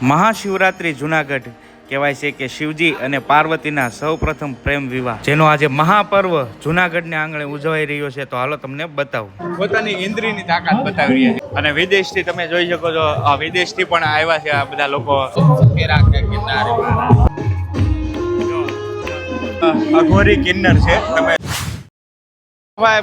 મહાશિવરાત્રિ જુનાગઢ કહેવાય છે કે શિવજી અને પાર્વતીના સૌપ્રથમ પ્રેમ વિવાહ, જેનો આજે મહાપર્વ જુનાગઢના આંગણે ઉજવાઈ રહ્યો છે. તો હાલો તમને બતાવું. પોતાની ઇન્દ્રિયની તાકાત બતાવી રહ્યા છે અને વિદેશથી તમે જોઈ શકો છો, વિદેશથી પણ આવ્યા છે આ બધા લોકો. અઘોરી કિન્નર છે. તમે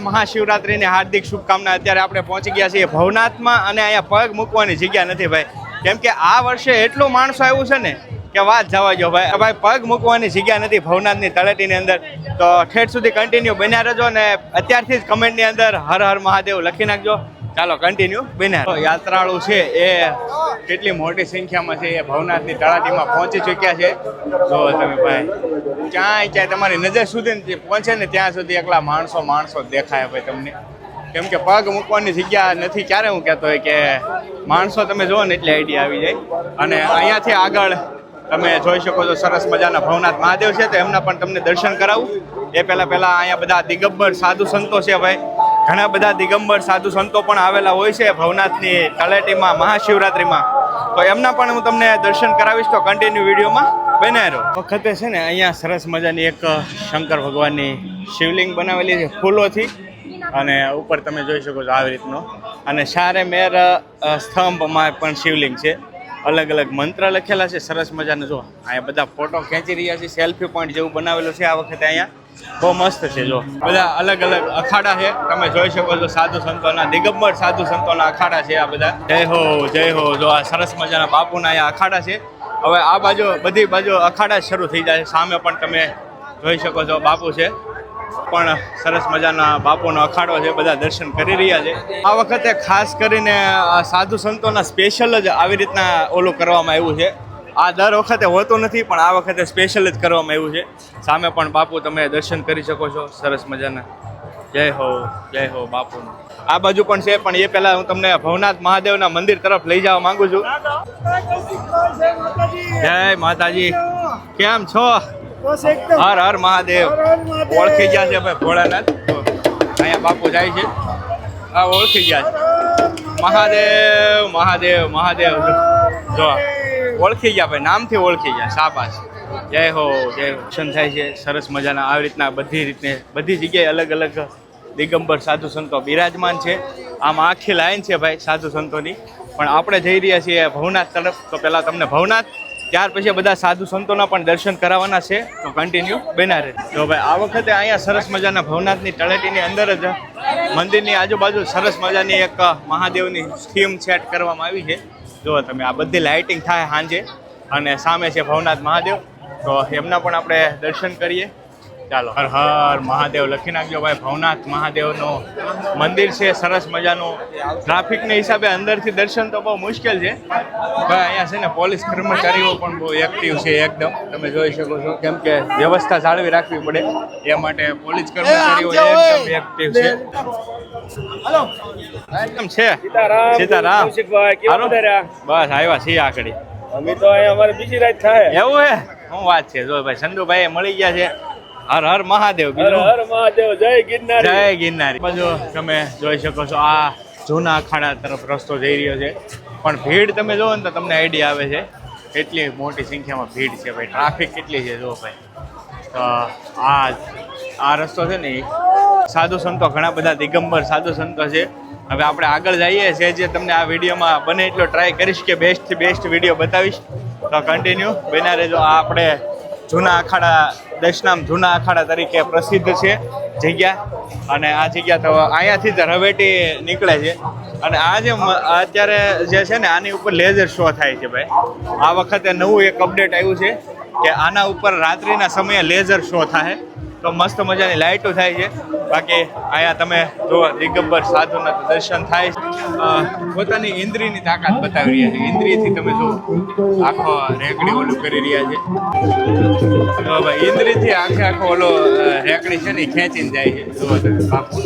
મહાશિવરાત્રિની હાર્દિક શુભકામના. અત્યારે આપણે પહોંચી ગયા છીએ ભવનાથમાં અને અહીંયા પગ મૂકવાની જગ્યા નથી ભાઈ, કેમ કે આ વર્ષે એટલું માણસો આવ્યું છે ને કે વાત જવા જો ભાઈ. ભાઈ પગ મૂકવાની જગ્યા નથી ભવનાથની તળેટીની અંદર. તો ઠેઠ સુધી કન્ટિન્યુ બન્યા રહેજો ને અત્યારથી જ કમેન્ટની અંદર હર હર મહાદેવ લખી નાખજો. ચાલો કન્ટિન્યુ બન્યા. યાત્રાળુ છે એ કેટલી મોટી સંખ્યામાં છે એ ભવનાથની તળાટીમાં પહોંચી ચૂક્યા છે. જો તમે ભાઈ ક્યાંય તમારી નજર સુધી પહોંચે ને ત્યાં સુધી એકલા માણસો દેખાય ભાઈ તમને, કેમ કે પગ મૂકવાની જગ્યા નથી. ક્યારે હું કહેતો હોય કે માણસો તમે જુઓ ને એટલે આઈડિયા આવી જાય. અને અહીંયાથી આગળ તમે જોઈ શકો છો સરસ મજાના ભવનાથ મહાદેવ છે, તો એમના પણ તમને દર્શન કરાવું. એ પહેલાં અહીંયા બધા દિગંબર સાધુ સંતો છે ભાઈ, ઘણા બધા દિગંબર સાધુ સંતો પણ આવેલા હોય છે ભવનાથની તળેટીમાં મહાશિવરાત્રિમાં. તો એમના પણ હું તમને દર્શન કરાવીશ. તો કન્ટિન્યુ વિડીયોમાં બન્યા રહો. વખતે છે ને અહીંયા સરસ મજાની એક શંકર ભગવાનની શિવલિંગ બનાવેલી છે ફૂલોથી, અને ઉપર તમે જોઈ શકો છો આવી રીતનો. અને સારે મેર સ્તંભમાં પણ શિવલિંગ છે, અલગ અલગ મંત્ર લખેલા છે સરસ મજાના. જો અહીંયા બધા ફોટો ખેંચી રહ્યા છે, સેલ્ફી પોઈન્ટ જેવું બનાવેલું છે આ વખતે અહીંયા. બહુ મસ્ત છે. જો બધા અલગ અલગ અખાડા છે, તમે જોઈ શકો છો સાધુ સંતોના, દિગંબર સાધુ સંતોના અખાડા છે આ બધા. જય હો જય હો. જો આ સરસ મજાના બાપુના અહીંયા અખાડા છે. હવે આ બાજુ બધી બાજુ અખાડા શરૂ થઈ જાય. સામે પણ તમે જોઈ શકો છો બાપુ છે, પણ સરસ મજાના બાપુનો અખાડો છે, બધા દર્શન કરી રહ્યા છે. આ વખતે ખાસ કરીને સાધુ સંતોના સ્પેશિયલ જ આવી રીતના ઓલું કરવામાં આવ્યું છે. આ દર વખતે હોતું નથી, પણ આ વખતે સ્પેશિયલ જ કરવામાં આવ્યું છે. સામે પણ બાપુ તમે દર્શન કરી શકો છો સરસ મજાના. જય હો બાપુનું. આ બાજુ પણ છે, પણ એ પહેલાં હું તમને ભવનાથ મહાદેવના મંદિર તરફ લઈ જવા માંગુ છું. જય માતાજી, કેમ છો? હર હર મહાદેવ. ઓળખી ગયા છે ભાઈ ભોળાનાથ. અહીંયા બાપુ જાય છે, આ ઓળખી ગયા છે. મહાદેવ મહાદેવ મહાદેવ. જો ઓળખી ગયા ભાઈ, નામથી ઓળખી ગયા. શાબાશ. જય હો જય હો. દર્શન થાય છે સરસ મજાના આવી રીતના. બધી જગ્યાએ અલગ અલગ દિગંબર સાધુ સંતો બિરાજમાન છે. આમ આખી લાઈન છે ભાઈ સાધુ સંતોની. પણ આપણે જઈ રહ્યા છીએ ભવનાથ તરફ. તો પહેલાં તમને ભવનાથ, ત્યાર પછી બધા સાધુ સંતોના પણ દર્શન કરાવવાના છે. તો કન્ટિન્યુ બના રહે. તો ભાઈ આ વખતે અહીંયા સરસ મજાના ભવનાથની તળેટીની અંદર જ મંદિરની આજુબાજુ સરસ મજાની એક મહાદેવની થીમ સેટ કરવામાં આવી છે. જો તમે આ બધી લાઇટિંગ થાય સાંજે, અને સામે છે ભવનાથ મહાદેવ. તો એમના પણ આપણે દર્શન કરીએ. ચાલો હર હર મહાદેવ લખી નાખજો ભાઈ. ભવનાથ મહાદેવનું મંદિર છે સરસ મજાનું. ટ્રાફિકના હિસાબે અંદરથી દર્શન તો બહુ મુશ્કેલ છે ભાઈ. અહીંયા છે ને પોલીસ કર્મચારીઓ પણ બહુ એક્ટિવ છે એકદમ, તમે જોઈ શકો છો, કેમ કે વ્યવસ્થા જાળવી રાખવી પડે એ માટે પોલીસ કર્મચારીઓ એકદમ એક્ટિવ છે. એકદમ છે. સીતારામ. બસ આવ્યા છીએ આકડી. અમે તો અહીંયા અમારે બીજી રાત થાય. એવું હે? શું વાત છે. જો ભાઈ સંધુભાઈ મળી ગયા છે. હર હર મહાદેવ. હર હર મહાદેવ. જય ગિરનારી. જય ગિરનારી. બાજુ તમે જોઈ શકો છો આ જૂના અખાડા તરફ રસ્તો જઈ રહ્યો છે, પણ ભીડ તમે જોવો ને તો તમને આઈડિયા આવે છે કેટલી મોટી સંખ્યામાં ભીડ છે ભાઈ. ટ્રાફિક કેટલી છે જો ભાઈ. તો આ રસ્તો છે ને, સાધુ સંતો ઘણા બધા દિગંબર સાધુ સંતો છે. હવે આપણે આગળ જઈએ છીએ, જે તમને આ વિડીયોમાં બને એટલો ટ્રાય કરીશ કે બેસ્ટથી બેસ્ટ વિડીયો બતાવીશ. તો કન્ટિન્યુ બના રહેજો. આ આપણે જૂના અખાડા, દશનામ જૂના અખાડા તરીકે પ્રસિદ્ધ છે જગ્યા. અને આ જગ્યા તો અહીંયાથી જ રવેટી નીકળે છે. અને આ જે અત્યારે જે છે ને, આની ઉપર લેઝર શો થાય છે ભાઈ. આ વખતે નવું એક અપડેટ આવ્યું છે કે આના ઉપર રાત્રિના સમયે લેઝર શો થાય. તો મસ્ત મજાની લાઇટો થાય છે. બાકી અહીંયા તમે જો દિગંબર સાધુના દર્શન થાય છે. પોતાની ઇન્દ્રિયની તાકાત બતાવી રહ્યા છે. ઇન્દ્રિયથી તમે જો આખો રેકડી ઓલું કરી રહ્યા છે. તો ભાઈ ઇન્દ્રિયથી આખો ઓલો રેકડી છે ને ખેંચીને જાય છે. જુઓ તમે બાપુ.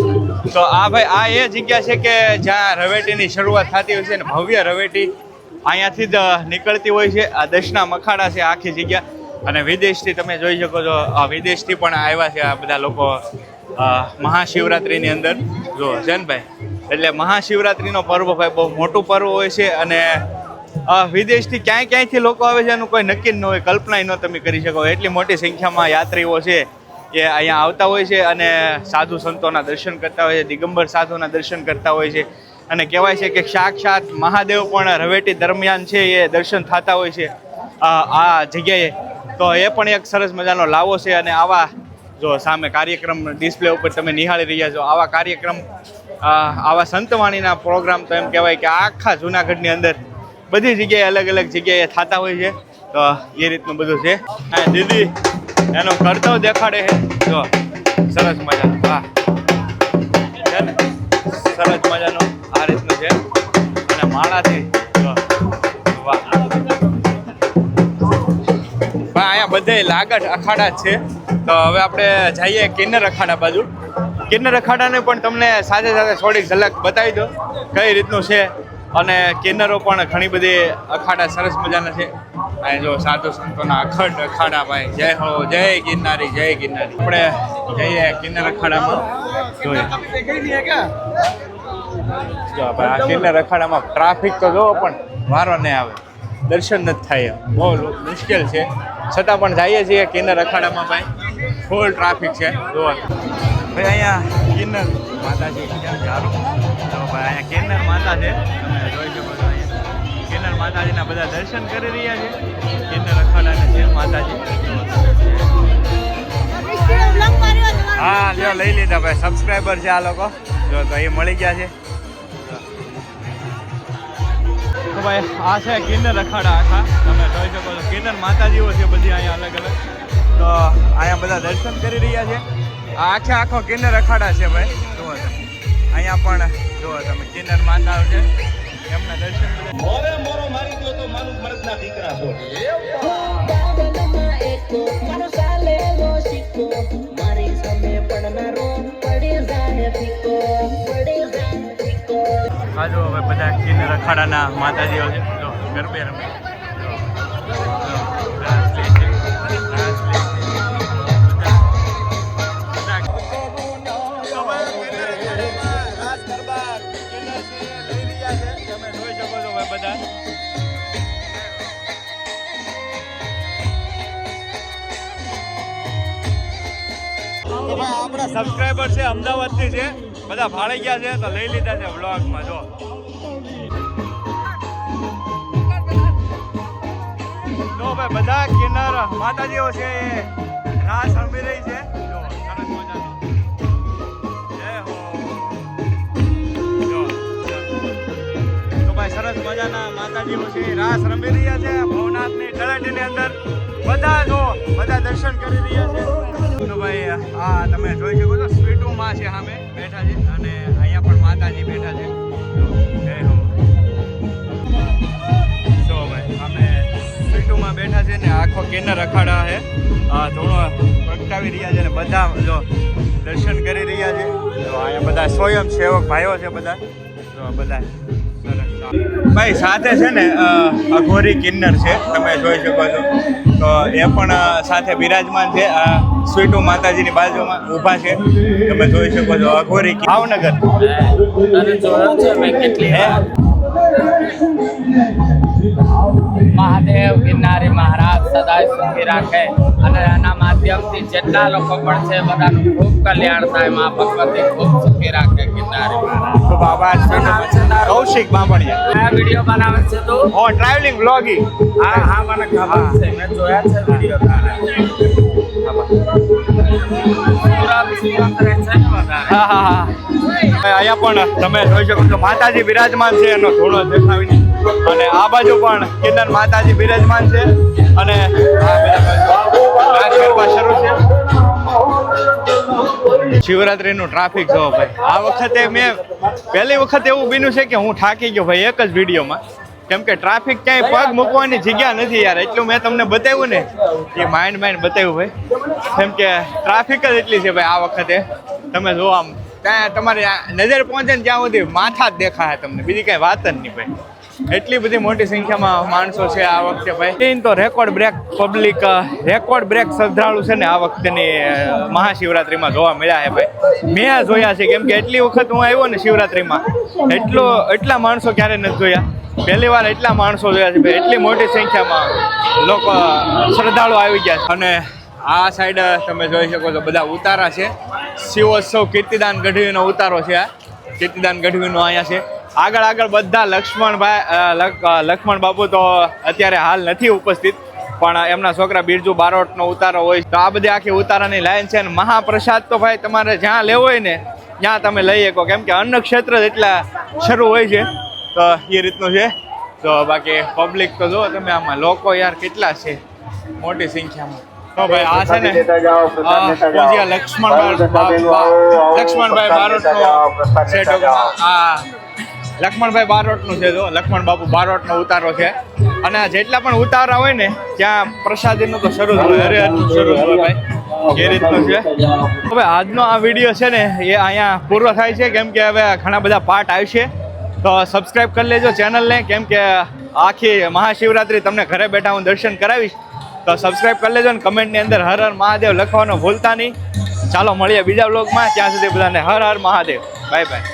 તો આ ભાઈ આ એ જગ્યા છે કે જ્યાં રવેટીની શરૂઆત થતી હોય છે ને. ભવ્ય રવેટી અહીંયાથી જ નીકળતી હોય છે. આ દશના મખાડા છે આખી જગ્યા. અને વિદેશથી તમે જોઈ શકો છો, વિદેશથી પણ આવ્યા છે આ બધા લોકો મહાશિવરાત્રિની અંદર. જો છે ને ભાઈ, એટલે મહાશિવરાત્રિનો પર્વ ભાઈ બહુ મોટું પર્વ હોય છે. અને વિદેશથી ક્યાંયથી લોકો આવે છે એનું કોઈ નક્કી જ ન હોય, કલ્પના ન તમે કરી શકો. એટલી મોટી સંખ્યામાં યાત્રીઓ છે એ અહીંયા આવતા હોય છે અને સાધુ સંતોના દર્શન કરતા હોય છે, દિગંબર સાધુના દર્શન કરતા હોય છે. અને કહેવાય છે કે સાક્ષાત મહાદેવ પણ રવેટી દરમિયાન છે એ દર્શન થતા હોય છે આ જગ્યાએ. તો એ પણ એક સરસ મજાનો લાવો છે. અને આવા જો સામે કાર્યક્રમ ડિસ્પ્લે ઉપર તમે નિહાળી રહ્યા છો, આવા કાર્યક્રમ આવા સંતવાણીના પ્રોગ્રામ તો એમ કહેવાય કે આખા જૂનાગઢની અંદર બધી જગ્યાએ અલગ અલગ જગ્યાએ થતા હોય છે. તો એ રીતનું બધું છે. અને દીદી એનો કરતવ દેખાડે છે જો સરસ મજાનું. વાહ, છે ને સરસ મજાનું આ રીતનું છે. અને માળાથી જો વાહ. અહીંયા બધે લાગત અખાડા જ છે. તો હવે આપણે જઈએ કિન્નર અખાડા બાજુ. કિન્નર અખાડાને પણ તમને સાથે સાથે થોડીક ઝલક બતાવી દો કઈ રીતનું છે. અને કિન્નરો પણ ઘણી બધી અખાડા સરસ મજાના છે. અહીં જો સાધુ સંતોના અખંડ અખાડા ભાઈ. જય હો, જય ગિરનારી, જય ગિરનારી. આપણે જઈએ કિન્નર અખાડામાં જોઈએ. જો ભાઈ આ કિન્નર અખાડામાં ટ્રાફિક તો જો પણ વારો નહીં આવે, દર્શન નથી થાય, બહુ મુશ્કેલ છે. છતાં પણ જઈએ છીએ કિન્નર અખાડામાં ભાઈ. ફૂલ ટ્રાફિક છે જો ભાઈ. અહીંયા કિન્નર માતાજી ક્યાં ચાલો તો ભાઈ અહીંયા કિન્નર માતા છે, તમે જોઈ શકો છો. અહીંયા કિન્નર માતાજીના બધા દર્શન કરી રહ્યા છે. કિન્નર અખાડાના છે માતાજી. હા લ્યો લઈ લીધા ભાઈ, સબસ્ક્રાઈબર છે આ લોકો. જો તો એ મળી ગયા છે. તો ભાઈ આ છે કિન્નર અખાડા આખા, તમે જોઈ શકો છો. કિન્નર માતાજીઓ છે બધી અહીંયા અલગ અલગ. તો અહીંયા બધા દર્શન કરી રહ્યા છે. આ આખો કિન્નર અખાડા છે ભાઈ. જુઓ તમે અહીંયા પણ જુઓ તમે કિન્નર માતાઓ છે, એમના દર્શન મોરે મોરો મારી દો તો માનું મરદના દીકરા છો. હા જો હવે બધા કિન્નર અખાડાના માતાજીઓ છે. જો ગરબે રમે. આપણા સબસ્ક્રાઈબર છે અમદાવાદથી છે, બધા ભાળી ગયા છે તો લઈ લીધા છે વ્લોગમાં. જો તો ભાઈ બધા કિન્નર માતાજીઓ છે એ રાસ રમી રહી છે. જો સરસ મજાની. જય હો. જો તો ભાઈ સરસ મજાના માતાજીઓ છે એ રાસ રમી રહ્યા છે ભવનાથની તળેટીની અંદર. બધા જો બધા દર્શન કરી રહ્યા છે. તો ભાઈ આ તમે જોઈ શકો છો સ્વીટુમાં છે સામે બેઠા છે. અને અહીંયા પણ માતાજી બેઠા છે. જય હો. તો ભાઈ અમે સ્વીટુમાં બેઠા છે ને આખો કિન્નર અખાડા છે ધૂણો પ્રગટાવી રહ્યા છે ને બધા જો દર્શન કરી રહ્યા છે. તો અહીંયા બધા સ્વયં સેવક ભાઈઓ છે બધા. તો બધા ભાઈ સાથે છે ને અઘોરી કિન્નર છે, તમે જોઈ શકો છો. તો એ પણ સાથે બિરાજમાન છે. સ્વીટુ માતાજીની બાજુમાં ઊભા છે, તમે જોઈ શકો છો. અઘોરી ભાવનગર. મહાદેવ ગિરનારી મહારાજ સદાય સુખી રાખે અને આના માધ્યમથી જેટલા લોકો પણ છે બધાનું ખૂબ કલ્યાણ થાય. મા ભગવતી ખૂબ સુખી રાખે ગિરનારી મહારાજ. તો બાબા કૌશિક બામણિયા આ વિડીયો બનાવે છે તો ટ્રાવેલિંગ વ્લોગિંગ. હા હા મને ખબર છે, મેં જોયા છે વિડીયો તારા. અહીંયા પણ તમે જોઈ શકો છો માતાજી બિરાજમાન છે, એનો થોડો દેખાવીને. અને આ બાજુ પણ કિન્નર માતાજી બિરાજમાન છે. અને આ બધા ગરબા શરૂ છે. શિવરાત્રીનું ટ્રાફિક જો ભાઈ. આ વખતે મેં પહેલી વખત એવું બન્યું છે કે હું થાકી ગયો ભાઈ એક જ વિડીયોમાં. કેમ કે ટ્રાફિક ક્યાંય પગ મૂકવાની જગ્યા નથી યાર. એટલું મેં તમને બતાવ્યું ને એ માઇન્ડ બતાવ્યું ભાઈ. કેમ કે ટ્રાફિક જ એટલી છે ભાઈ આ વખતે. તમે જો આમ ત્યાં તમારી નજર પહોંચે ને ત્યાં સુધી માથા જ દેખાય તમને, બીજી કાંઈ વાત જ નહીં ભાઈ. એટલી બધી મોટી સંખ્યામાં માણસો છે આ વખતે ભાઈ. તો record break public, record break શ્રદ્ધાળુ છે ને આ વખતેની મહાશિવરાત્રિમાં જોવા મળ્યા છે ભાઈ. મેં જોયા છે કેમ કે એટલી વખત હું આવ્યો ને શિવરાત્રિમાં, એટલા માણસો ક્યારે નથી જોયા. પહેલી વાર એટલા માણસો જોયા છે ભાઈ. એટલી મોટી સંખ્યામાં લોકો શ્રદ્ધાળુ આવી ગયા છે. અને આ સાઈડ તમે જોઈ શકો છો બધા ઉતારા છે. શિવોત્સવ કીર્તિદાન ગઢવીનો ઉતારો છે. આ કીર્તિદાન ગઢવીનો અહીંયા છે. આગળ બધા લક્ષ્મણ બાપુ તો અત્યારે હાલ નથી ઉપસ્થિત, પણ એમના છોકરા બિરજુ બારોટનો ઉતારો હોય. તો આ બધી આખી ઉતારાની લાઈન છે. અને મહાપ્રસાદ તો ભાઈ તમારે જ્યાં લેવો હોય ને ત્યાં તમે લઈ શકો, કેમ કે અન્ન ક્ષેત્ર જ એટલા શરૂ હોય છે. તો એ રીતનું છે. તો બાકી પબ્લિક તો જો તમે આમાં લોકો યાર કેટલા છે મોટી સંખ્યામાં. તો ભાઈ આ છે ને પૂજ્ય લક્ષ્મણભાઈ બારોટનો સેટ. આ લક્ષ્મણભાઈ બારોટનું છે. જો લક્ષ્મણ બાપુ બારોટનો ઉતારો છે. અને જેટલા પણ ઉતારા હોય ને ત્યાં પ્રસાદીનું તો શરૂ જ હોય, હરિહરનું શરૂ જ હોય ભાઈ. એ રીતનું છે. હવે આજનો આ વિડીયો છે ને એ અહીંયા પૂરો થાય છે, કેમ કે હવે ઘણા બધા પાર્ટ આવશે. તો સબસ્ક્રાઈબ કરી લેજો ચેનલને, કેમ કે આખી મહાશિવરાત્રિ તમને ઘરે બેઠા હું દર્શન કરાવીશ. તો સબસ્ક્રાઈબ કરી લેજો ને કમેન્ટની અંદર હર હર મહાદેવ લખવાનું ભૂલતા નહીં. ચાલો મળીએ બીજા વ્લોગમાં. ત્યાં સુધી બધાને હર હર મહાદેવ. Bye by.